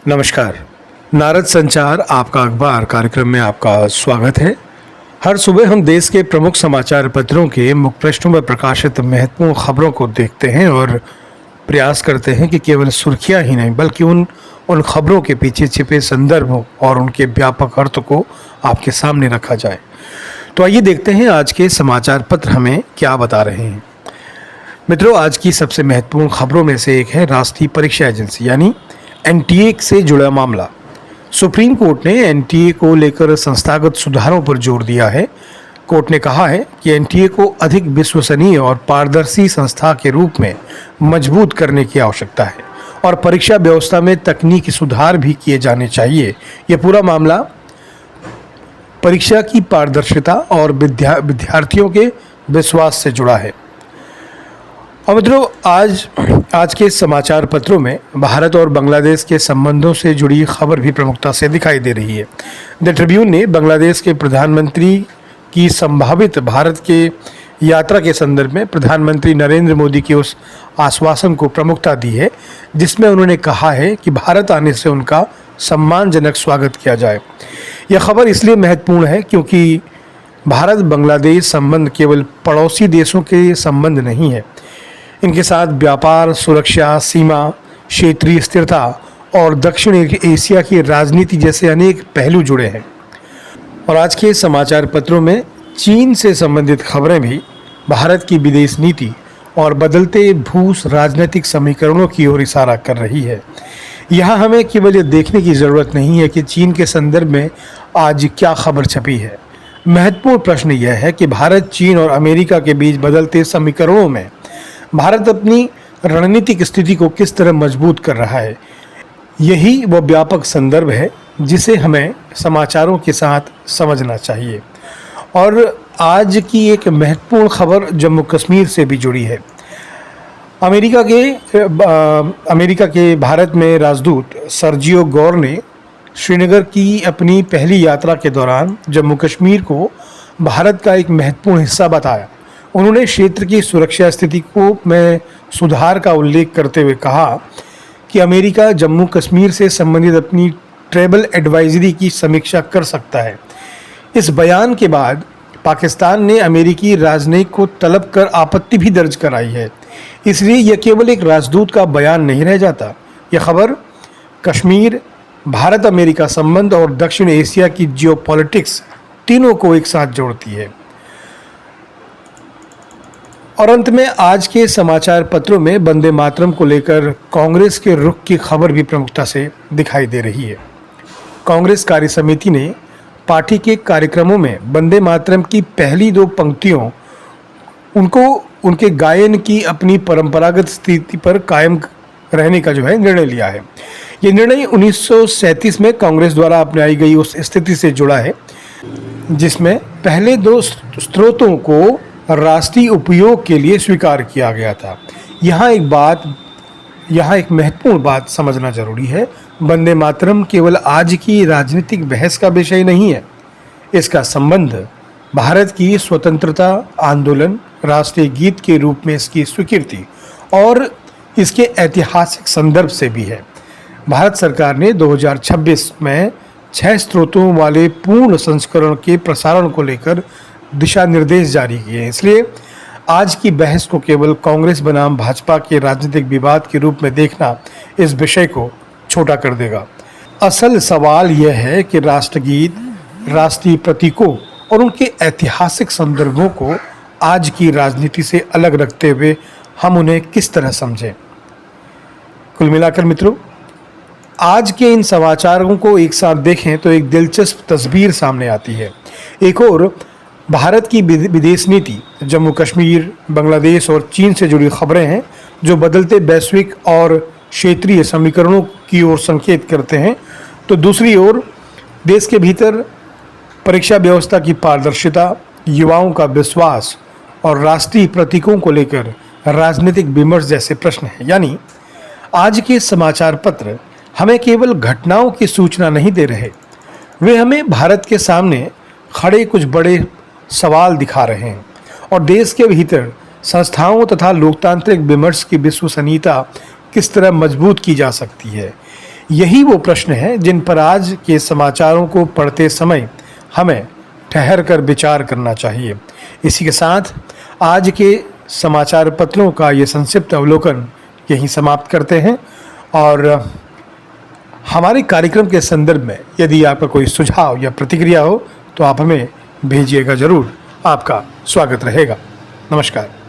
नमस्कार। नारद संचार आपका अखबार कार्यक्रम में आपका स्वागत है। हर सुबह हम देश के प्रमुख समाचार पत्रों के मुख्य पृष्ठों पर प्रकाशित महत्वपूर्ण खबरों को देखते हैं और प्रयास करते हैं कि केवल सुर्खियां ही नहीं बल्कि उन खबरों के पीछे छिपे संदर्भों और उनके व्यापक अर्थ को आपके सामने रखा जाए। तो आइए देखते हैं आज के समाचार पत्र हमें क्या बता रहे हैं। मित्रों, आज की सबसे महत्वपूर्ण खबरों में से एक है राष्ट्रीय परीक्षा एजेंसी यानी एनटीए से जुड़ा मामला। सुप्रीम कोर्ट ने एनटीए को लेकर संस्थागत सुधारों पर जोर दिया है। कोर्ट ने कहा है कि एनटीए को अधिक विश्वसनीय और पारदर्शी संस्था के रूप में मजबूत करने की आवश्यकता है और परीक्षा व्यवस्था में तकनीकी सुधार भी किए जाने चाहिए। यह पूरा मामला परीक्षा की पारदर्शिता और विद्यार्थियों के विश्वास से जुड़ा है। और मित्रों, आज के समाचार पत्रों में भारत और बांग्लादेश के संबंधों से जुड़ी खबर भी प्रमुखता से दिखाई दे रही है। द ट्रिब्यून ने बांग्लादेश के प्रधानमंत्री की संभावित भारत के यात्रा के संदर्भ में प्रधानमंत्री नरेंद्र मोदी के उस आश्वासन को प्रमुखता दी है जिसमें उन्होंने कहा है कि भारत आने से उनका सम्मानजनक स्वागत किया जाए। यह खबर इसलिए महत्वपूर्ण है क्योंकि भारत बांग्लादेश संबंध केवल पड़ोसी देशों के संबंध नहीं है। इनके साथ व्यापार, सुरक्षा, सीमा, क्षेत्रीय स्थिरता और दक्षिण एशिया की राजनीति जैसे अनेक पहलू जुड़े हैं। और आज के समाचार पत्रों में चीन से संबंधित खबरें भी भारत की विदेश नीति और बदलते भू राजनीतिक समीकरणों की ओर इशारा कर रही है। यहाँ हमें केवल ये देखने की ज़रूरत नहीं है कि चीन के संदर्भ में आज क्या खबर छपी है। महत्वपूर्ण प्रश्न यह है कि भारत, चीन और अमेरिका के बीच बदलते समीकरणों में भारत अपनी रणनीतिक स्थिति को किस तरह मजबूत कर रहा है। यही वो व्यापक संदर्भ है जिसे हमें समाचारों के साथ समझना चाहिए। और आज की एक महत्वपूर्ण खबर जम्मू कश्मीर से भी जुड़ी है। अमेरिका के भारत में राजदूत सर्जियो गौर ने श्रीनगर की अपनी पहली यात्रा के दौरान जम्मू कश्मीर को भारत का एक महत्वपूर्ण हिस्सा बताया। उन्होंने क्षेत्र की सुरक्षा स्थिति में सुधार का उल्लेख करते हुए कहा कि अमेरिका जम्मू कश्मीर से संबंधित अपनी ट्रैवल एडवाइजरी की समीक्षा कर सकता है। इस बयान के बाद पाकिस्तान ने अमेरिकी राजनयिक को तलब कर आपत्ति भी दर्ज कराई है। इसलिए यह केवल एक राजदूत का बयान नहीं रह जाता। यह खबर कश्मीर, भारत अमेरिका संबंध और दक्षिण एशिया की जियोपॉलिटिक्स तीनों को एक साथ जोड़ती है। और अंत में आज के समाचार पत्रों में वंदे मातरम को लेकर कांग्रेस के रुख की खबर भी प्रमुखता से दिखाई दे रही है। कांग्रेस कार्य समिति ने पार्टी के कार्यक्रमों में वंदे मातरम की पहली दो पंक्तियों उनको उनके गायन की अपनी परंपरागत स्थिति पर कायम रहने का निर्णय लिया है। ये निर्णय 1937 में कांग्रेस द्वारा अपनाई गई उस स्थिति से जुड़ा है जिसमें पहले दो स्रोतों को राष्ट्रीय उपयोग के लिए स्वीकार किया गया था। यहाँ एक महत्वपूर्ण बात समझना जरूरी है। वंदे मातरम केवल आज की राजनीतिक बहस का विषय नहीं है। इसका संबंध भारत की स्वतंत्रता आंदोलन, राष्ट्रीय गीत के रूप में इसकी स्वीकृति और इसके ऐतिहासिक संदर्भ से भी है। भारत सरकार ने 2026 में 6 स्रोतों वाले पूर्ण संस्करण के प्रसारण को लेकर दिशा निर्देश जारी किए हैं। इसलिए आज की बहस को केवल कांग्रेस बनाम भाजपा के राजनीतिक विवाद के रूप में देखना इस विषय को छोटा कर देगा। असल सवाल यह है कि राष्ट्रगीत, राष्ट्रीय प्रतीकों और उनके ऐतिहासिक संदर्भों को आज की राजनीति से अलग रखते हुए हम उन्हें किस तरह समझें। कुल मिलाकर मित्रों, आज के इन समाचारों को एक साथ देखें तो एक दिलचस्प तस्वीर सामने आती है। एक और भारत की विदेश नीति, जम्मू कश्मीर, बांग्लादेश और चीन से जुड़ी खबरें हैं जो बदलते वैश्विक और क्षेत्रीय समीकरणों की ओर संकेत करते हैं। तो दूसरी ओर देश के भीतर परीक्षा व्यवस्था की पारदर्शिता, युवाओं का विश्वास और राष्ट्रीय प्रतीकों को लेकर राजनीतिक विमर्श जैसे प्रश्न हैं। यानी आज के समाचार पत्र हमें केवल घटनाओं की सूचना नहीं दे रहे, वे हमें भारत के सामने खड़े कुछ बड़े सवाल दिखा रहे हैं और देश के भीतर संस्थाओं तथा लोकतांत्रिक विमर्श की विश्वसनीयता किस तरह मजबूत की जा सकती है। यही वो प्रश्न है जिन पर आज के समाचारों को पढ़ते समय हमें ठहर कर विचार करना चाहिए। इसी के साथ आज के समाचार पत्रों का ये संक्षिप्त अवलोकन यहीं समाप्त करते हैं और हमारे कार्यक्रम के संदर्भ में यदि आपका कोई सुझाव या प्रतिक्रिया हो तो आप हमें भेजिएगा ज़रूर। आपका स्वागत रहेगा। नमस्कार।